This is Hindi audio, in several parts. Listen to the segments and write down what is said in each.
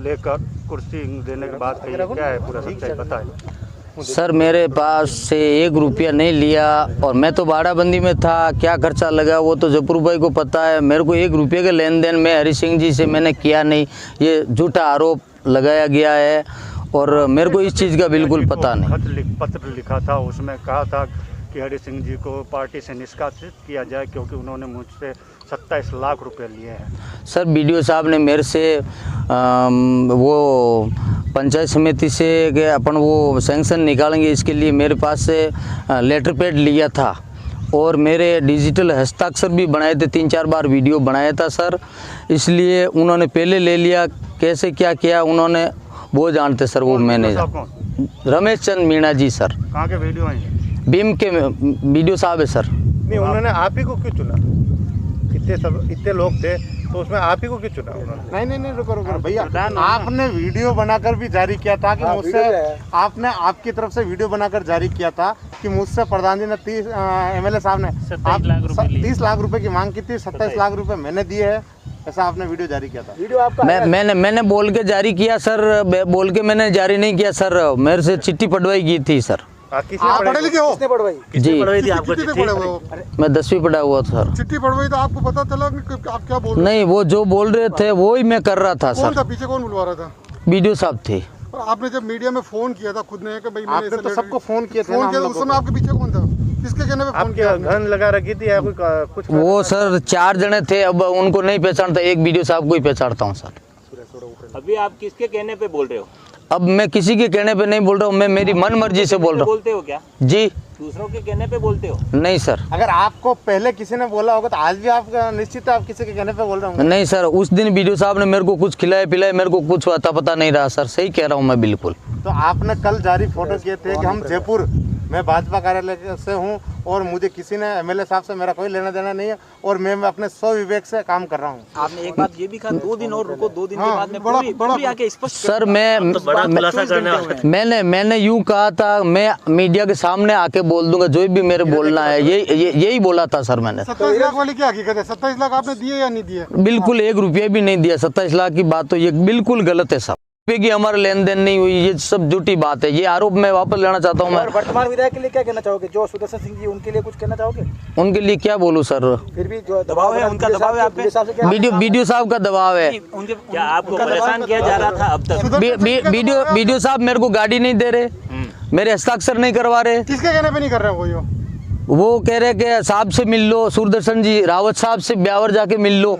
लेकर कुर्सी देने के बाद कही क्या है पूरा सच्चाई बताएं। सर मेरे पास से 1 रुपया नहीं लिया और मैं तो बाड़ाबंदी में था, क्या खर्चा लगा वो तो जयपुर भाई को पता है। मेरे को 1 रुपये का लेन देन मैं हरी सिंह जी से मैंने किया नहीं, ये झूठा आरोप लगाया गया है और मेरे को इस चीज़ का बिल्कुल पता नहीं। पत्र लिखा था, उसमें कहा था कि हरी सिंह जी को पार्टी से निष्कासित किया जाए क्योंकि उन्होंने मुझसे 27 लाख रुपए लिए हैं। सर बीडीओ साहब ने मेरे से वो पंचायत समिति से कि अपन वो सैंक्शन निकालेंगे, इसके लिए मेरे पास से लेटर पैड लिया था और मेरे डिजिटल हस्ताक्षर भी बनाए थे, 3-4 बार वीडियो बनाया था सर। इसलिए उन्होंने पहले ले लिया, कैसे क्या किया उन्होंने वो जानते सर। वो मैंने रमेश चंद मीणा जी सर। कहाँ के वीडियो हैं? बीम के वीडियो साहब है सर। नहीं, उन्होंने आप ही को क्यों चुना? इतने लोग थे तो उसमें आप ही को क्यों चुना उन्होंने? नहीं रुको भैया, आपने वीडियो बनाकर भी जारी किया था कि मुझसे, आपने आपकी तरफ से वीडियो बनाकर जारी किया था कि मुझसे प्रधान जी ने 30 MLA साहब ने 30 लाख रुपए की मांग की थी, 27 लाख रुपए मैंने दिए है, ऐसा आपने वीडियो जारी किया था। वीडियो आपका मैंने बोल के जारी किया सर, बोल के मैंने जारी नहीं किया सर, मेरे से चिट्ठी पढ़वाई की थी सर। पढ़े लिखे हो? किसने पढ़वाई? जी पढ़वाई थी आपको चिट्ठी? मैं 10वीं पढ़ा हुआ था सर। चिट्ठी पढ़वाई तो आपको पता चला कि आप क्या बोल रहे? नहीं, वो जो बोल रहे थे वो ही मैं कर रहा था सर। कौन था पीछे, कौन बुलवा रहा था? वीडियो साहब थे। और आपने जब मीडिया में फोन किया था खुद ने कि भाई आपने तो सबको फोन किया था, उस समय आपके पीछे कौन था? किसके कहने पे फोन किया? गन लगा रखी थी या कोई कुछ? वो सर 4 जने थे, अब उनको नहीं पहचानता, एक वीडियो साहब को ही पहचानता हूँ सर। अभी आप किसके कहने पे बोल रहे हो? अब मैं किसी के कहने पे नहीं बोल रहा हूँ, मैं मेरी मन मर्जी से बोल रहा हूँ। बोलते हो क्या? जी दूसरों के कहने पे बोलते हो? नहीं सर। अगर आपको पहले किसी ने बोला होगा तो आज भी आप निश्चित आप किसी के कहने पे बोल रहे होंगे? नहीं सर, उस दिन वीडियो साहब ने मेरे को कुछ खिलाया पिलाया, मेरे को कुछ अता पता नहीं रहा सर, सही कह रहा हूँ मैं बिल्कुल। तो आपने कल जारी फोटो किए थे कि हम जयपुर, मैं भाजपा कार्यालय से हूँ और मुझे किसी ने MLA साहब से मेरा कोई लेना देना नहीं है और मैं अपने स्वविवेक से काम कर रहा हूँ। आपने एक बात ये भी कहा 2 दिन और रुको, 2 दिन के बाद में पूरी आके स्पष्ट सर मैंने यूं कहा था, मैं मीडिया के सामने आके बोल दूंगा जो भी मेरे बोलना है, यही बोला था सर मैंने। 27 लाख वाली क्या हकीकत है? 27 लाख आपने दिए या नहीं दिए? बिल्कुल 1 रुपया भी नहीं दिया। 27 लाख की बात तो ये बिल्कुल गलत है साहब, कि हमारा लेन देन नहीं हुई, ये सब झूठी बात है। ये आरोप मैं वापस लेना चाहता हूँ। मैं वर्तमान विधायक के लिए क्या कहना चाहोगे? जो सुदर्शन सिंह जी, उनके लिए कुछ कहना चाहोगे? उनके लिए क्या बोलूँ सर? फिर भी जो दबाव है, उनका दबाव है आप पे? वीडियो साहब का दबाव है। क्या आपको परेशान किया जा रहा था अब तक? वीडियो साहब मेरे को गाड़ी नहीं दे रहे, मेरे हस्ताक्षर नहीं करवा रहे। किसके कहने पे नहीं कर रहे हो? वो कह रहे कि साहब से मिल लो, सुदर्शन जी रावत साहब से ब्यावर जाके मिल लो,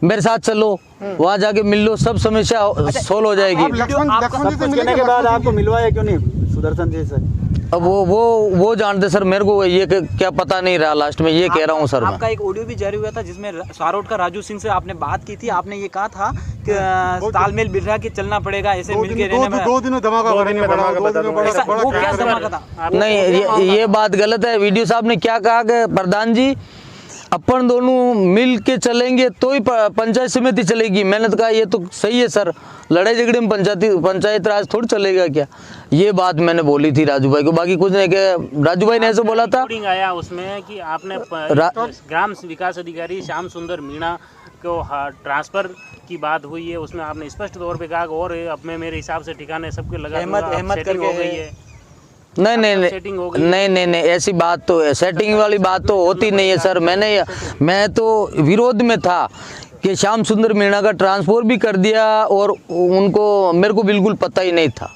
मेरे साथ चलो, वहाँ जाके मिल लो, सब समस्या सोल्व हो जाएगी। कहने के बाद आपको मिलवाया क्यों नहीं सुदर्शन जी से? अब वो जानते सर, मेरे को ये क्या पता नहीं रहा, लास्ट में ये कह रहा हूँ सर। आपका एक ऑडियो भी जारी हुआ था जिसमें सारोट का राजू सिंह से आपने बात की थी, आपने ये कहा था कि तालमेल बिगड़ा के चलना पड़ेगा, ऐसे मिलके रहने में 2 दिनों धमाका वो क्या धमाका था? नहीं, ये बात गलत है। वीडियो साहब ने क्या कहा कि प्रधान जी अपन दोनों मिल के चलेंगे तो ही पंचायत समिति चलेगी। मैंने तो कहा ये तो सही है सर, लड़ाई झगड़े में पंचायत राज थोड़ी चलेगा क्या? ये बात मैंने बोली थी राजू भाई को, बाकी कुछ नहीं। कि राजू भाई ने ऐसे बोला था। आया उसमें कि आपने ग्राम विकास अधिकारी श्याम सुंदर मीणा को ट्रांसफर की बात हुई है, उसमें आपने स्पष्ट तौर पे कहा और अब मैं मेरे हिसाब से ठिकाने सबके लगा अहमद करके हो गई है। नहीं, ऐसी बात तो, सेटिंग वाली बात तो होती नहीं है सर। मैं तो विरोध में था कि श्याम सुंदर मीणा का ट्रांसफर भी कर दिया और उनको, मेरे को बिल्कुल पता ही नहीं था।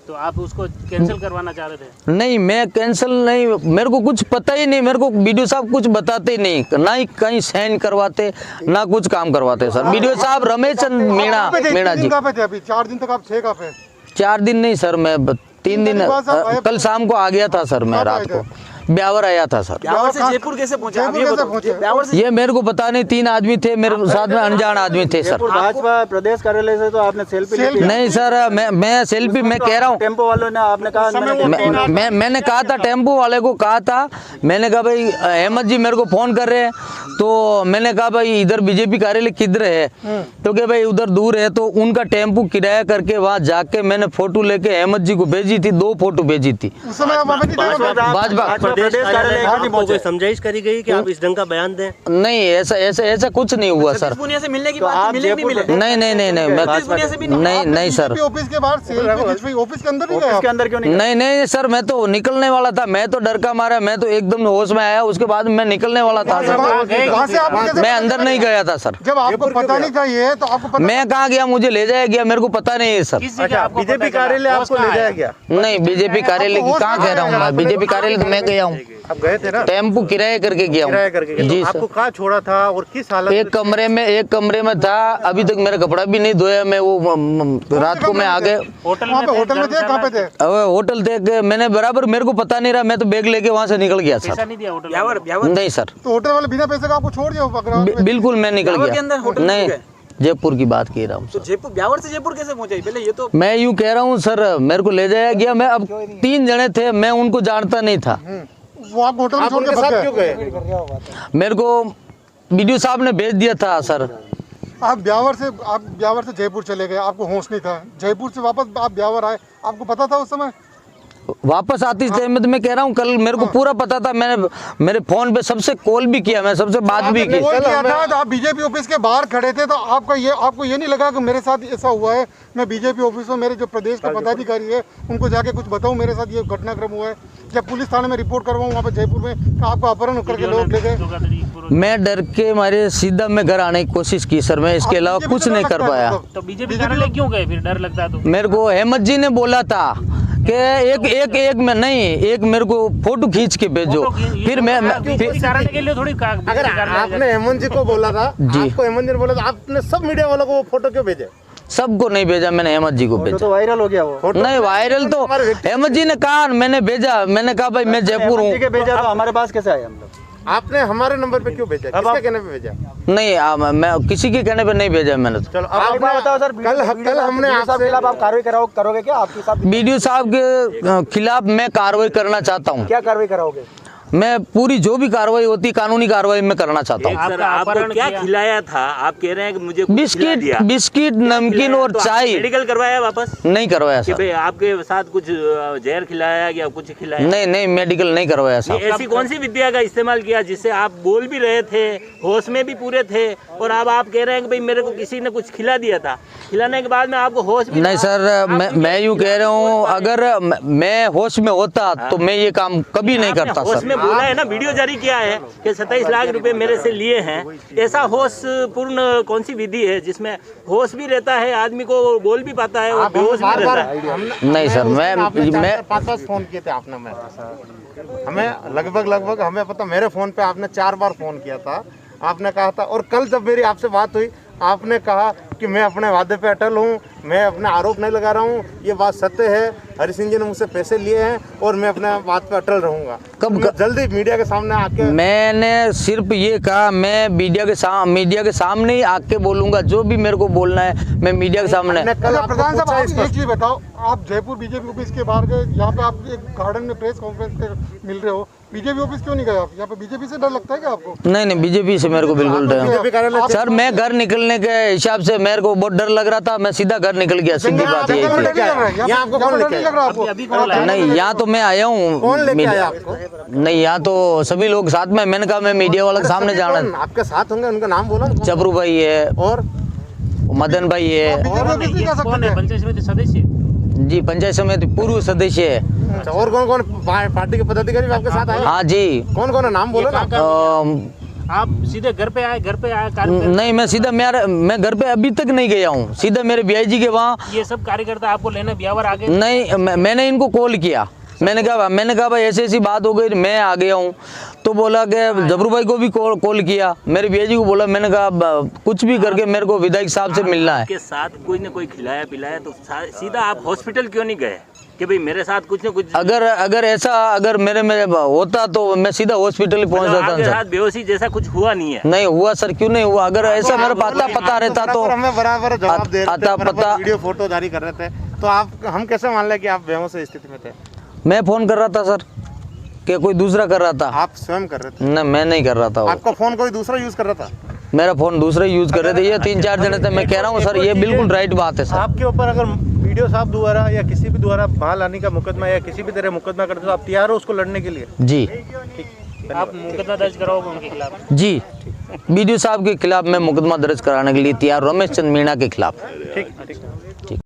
तो आप उसको कैंसिल करवाना चाह रहे थे? नहीं, मैं कैंसिल नहीं, मेरे को कुछ पता ही नहीं, मेरे को वीडियो साहब कुछ बताते ही नहीं, ना ही कहीं साइन करवाते, ना कुछ काम करवाते सर। वीडियो साहब रमेश चंद मीणा जी। 4 दिन तक आप थे कहाँ पे? 4 दिन नहीं सर, मैं 3 दिन, कल शाम को आ गया था सर, मैं रात को ब्यावर आया था सर। ब्यावर से जयपुर कैसे पहुंचा? ब्यावर से ये मेरे को पता नहीं, 3 आदमी थे मेरे साथ में, अनजान आदमी थे सर। भाजपा प्रदेश कार्यालय से तो आपने सेल्फी नहीं सर, मैं सेल्फी, मैं कह रहा हूँ टेम्पो वालों ने, आपने कहा मैंने कहा था, टेम्पो वाले को कहा था, मैंने कहा भाई अहमद जी मेरे को फोन कर रहे हैं, तो मैंने कहा भाई इधर बीजेपी कार्यालय किधर है? तो क्या भाई उधर दूर है। तो उनका टेम्पो किराया करके वहाँ जाके मैंने फोटो लेके अहमद जी को भेजी थी, 2 फोटो भेजी थी। उस समय आप भाजपा प्रदेश कार्यालय आपको कोई समझाइश करी गई कि आप इस ढंग का बयान दें? नहीं, ऐसा कुछ नहीं हुआ सर। पुनिया से मिलने की बात मिले नहीं मिले? नहीं नहीं सर, ऑफिस के बाहर ऑफिस के अंदर नहीं गए? इसके अंदर क्यों नहीं? नहीं सर, मैं तो निकलने वाला था, मैं तो डर का मारा, मैं तो एकदम होश में आया, उसके बाद मैं निकलने वाला था सर। कहाँ से आप? मैं अंदर नहीं गया था सर। जब आपको पता नहीं था ये, तो आपको पता? मैं कहाँ गया, मुझे ले जाया गया, मेरे को पता नहीं है सर। बीजेपी कार्यालय आपको ले जाया गया? नहीं, बीजेपी कार्यालय की कहाँ कह रहा हूँ मैं, बीजेपी कार्यालय तो मैं गया हूँ, आप गए थे ना? टेम्पू किराए करके गया हूँ जी सर। आपको कहाँ छोड़ा था और किस हालत? एक कमरे में था, अभी तक मेरा कपड़ा भी नहीं धोया मैं, वो रात को मैं आ गए। होटल में थे? कहाँ पे थे? होटल थे, मैंने बराबर, मेरे को पता नहीं रहा, मैं तो बैग लेके वहाँ से निकल गया सर। नहीं सर, तो होटल वाले बिना पैसे का आपको छोड़ दिया? बिल्कुल मैं निकल गया। नहीं, जयपुर की बात कह रहा हूँ। तो जयपुर, ब्यावर से जयपुर कैसे पहुंचे पहले ये तो? मैं यूँ कह रहा हूँ सर, मेरे को ले जाया गया, मैं अब 3 जने थे, मैं उनको जानता नहीं था। वो आप होटल में छोड़ के भाग गए? मेरे को वीडियो साहब ने भेज दिया था सर। आप ब्यावर से जयपुर चले गए, आपको होश नहीं था, जयपुर से वापस आप ब्यावर आए, आपको पता था उस समय? वापस आती टाइम में तो मैं कह रहा हूँ, कल मेरे को पूरा पता था, मैंने मेरे फोन पे सबसे कॉल भी किया, मैं सबसे बात भी की। कॉल किया था, तो आप बीजेपी ऑफिस के बाहर खड़े थे, तो आपको ये नहीं लगा कि मेरे साथ ऐसा हुआ है, मैं बीजेपी ऑफिस में मेरे जो प्रदेश का पदाधिकारी है उनको जाके कुछ बताऊं, मेरे साथ ये घटनाक्रम हुआ है, जब पुलिस थाने में रिपोर्ट करवाऊं वहाँ पे जयपुर में, तो आपको अपहरण करके लोग ले गए? मैं डर के मारे सीधा मैं घर आने की कोशिश की सर, मैं इसके अलावा कुछ नहीं कर पाया। तो बीजेपी कार्यालय क्यों गए फिर, डर लगता तो? मेरे को अहमद जी ने बोला था कि एक में नहीं, एक मेरे को फोटो खींच के भेजो, फिर मैं के लिए थोड़ी। अगर आपने हेमंत जी को बोला था, आपको हेमंत जी ने बोला था, आपने सब मीडिया वालों को वो फोटो क्यों भेजे? सबको नहीं भेजा, मैंने अहमद जी को भेजा। तो वायरल हो गया वो। नहीं वायरल तो अहमद जी ने कहा, मैंने भेजा, मैंने कहा भाई मैं जयपुर हूँ। भेजा तो हमारे पास कैसे आए हम लोग? आपने हमारे नंबर पे क्यों भेजा, किसके कहने पे भेजा? नहीं, मैं किसी के कहने पे नहीं भेजा मैंने तो। चलो आप बताओ सर, कल हमने आपसे खिलाफ आप कार्रवाई करोगे क्या? आपके साथ वीडियो साहब के खिलाफ मैं कार्रवाई करना चाहता हूँ। क्या कार्रवाई कराओगे? मैं पूरी जो भी कार्रवाई होती कानूनी कार्रवाई मैं करना चाहता हूँ। आपको क्या खिलाया था? आप कह रहे हैं कि मुझे बिस्किट नमकीन और चाय। मेडिकल करवाया वापस? नहीं करवाया सर। भाई आपके साथ कुछ जहर खिलाया या कुछ खिलाया? नहीं मेडिकल नहीं करवाया सर। ऐसी कौन सी विद्या का इस्तेमाल किया जिससे आप बोल भी रहे थे, होश में भी पूरे थे, और अब आप कह रहे हैं कि भाई मेरे को किसी ने कुछ खिला दिया था, खिलाने के बाद में आपको होश भी नहीं सर, मैं यूँ कह रहा हूँ, अगर मैं होश में होता तो मैं ये काम कभी नहीं करता सर। बोला है ना, वीडियो जारी किया है कि 27 लाख रुपए मेरे से लिए हैं। ऐसा होश पूर्ण कौन सी विधि है जिसमें होश भी रहता है, आदमी को बोल भी पाता है और बेहोश भी रहता है? नहीं सर, मैं 5 फोन किए थे आपने, हमें लगभग हमें पता, मेरे फोन पे आपने 4 बार फोन किया था, आपने कहा था, और कल जब मेरी आपसे बात हुई आपने कहा कि मैं अपने वादे पे अटल हूँ, मैं अपने आरोप नहीं लगा रहा हूँ, ये बात सत्य है, हरि सिंह जी ने मुझसे पैसे लिए हैं और मैं अपने बात पे अटल रहूँगा। कब जल्दी मीडिया के सामने आके मैंने सिर्फ ये कहा, मैं मीडिया के सामने ही आके बोलूँगा, जो भी मेरे को बोलना है मैं मीडिया के सामने। प्रधान साहब आप एक चीज़ बताओ, आप जयपुर बीजेपी ऑफिस के बाहर गए, यहाँ पे आप एक गार्डन में प्रेस कॉन्फ्रेंस पे मिल रहे हो, बीजेपी ऑफिस क्यों नहीं गए आप? यहाँ पे बीजेपी से डर लगता है क्या आपको? नहीं बीजेपी से मेरे को बिल्कुल डर सर, मैं घर निकलने के हिसाब से मेरे को बहुत डर लग रहा था, मैं सीधा घर निकल गया, सीधी बात ये है। नहीं यहाँ तो मैं आया हूँ, नहीं यहाँ तो सभी लोग साथ में, मैंने कहा मैं मीडिया वालों के सामने जाना। आपके साथ होंगे, उनका नाम बोला। चबरू भाई है और मदन भाई है, पंचायत समिति सदस्य जी, पंचायत समिति पूर्व सदस्य है। और कौन पार्टी के पदाधिकारी आपके साथ आए? हाँ जी। कौन है, नाम बोलो ना। आप सीधे घर पे आए? नहीं, मैं सीधा मैं घर पे अभी तक नहीं गया हूँ, सीधा मेरे बीआई जी के वहाँ। ये सब कार्यकर्ता आपको लेने ब्यावर आ गए? नहीं, मैंने इनको कॉल किया, मैंने कहा भाई ऐसी बात हो गई, मैं आ गया हूँ। तो बोला कि जबरू भाई को भी कॉल किया, मेरे भैया जी को बोला, मैंने कहा कुछ भी करके मेरे को विधायक साहब से मिलना है। के साथ कोई न कोई खिलाया पिलाया तो सीधा आप हॉस्पिटल क्यों नहीं गए कि भाई मेरे साथ कुछ न कुछ? अगर मेरे में होता तो मैं सीधा हॉस्पिटल ही पहुंच जाता। आपके साथ बेहोशी जैसा कुछ हुआ नहीं है? नहीं हुआ सर, क्यों नहीं हुआ? अगर ऐसा मेरा पता रहता तो हमें बराबर जवाब दे रहे थे, बराबर वीडियो फोटो जारी कर रहे थे, तो हम कैसे मान लें कि आप बेहोश स्थिति में थे? मैं फोन कर रहा था सर, क्या कोई दूसरा कर रहा था? आप स्वयं कर रहे थे? नहीं, मैं नहीं कर रहा था। आपका फोन कोई दूसरा यूज कर रहा था? मेरा फोन दूसरे यूज कर रहे थे, ये 3-4 जने थे। मैं कह रहा हूँ सर, ये बिल्कुल राइट बात है सर। आपके ऊपर अगर वीडियो साहब द्वारा या किसी भी द्वारा माल आने का मुकदमा या किसी भी तरह मुकदमा करते तो आप तैयार हो उसको लड़ने के लिए? जी आप मुकदमा दर्ज कराओगे उनके खिलाफ? जी, वीडियो साहब के खिलाफ मैं मुकदमा दर्ज कराने के लिए तैयार हूं, रमेश चंद मीणा के खिलाफ। ठीक।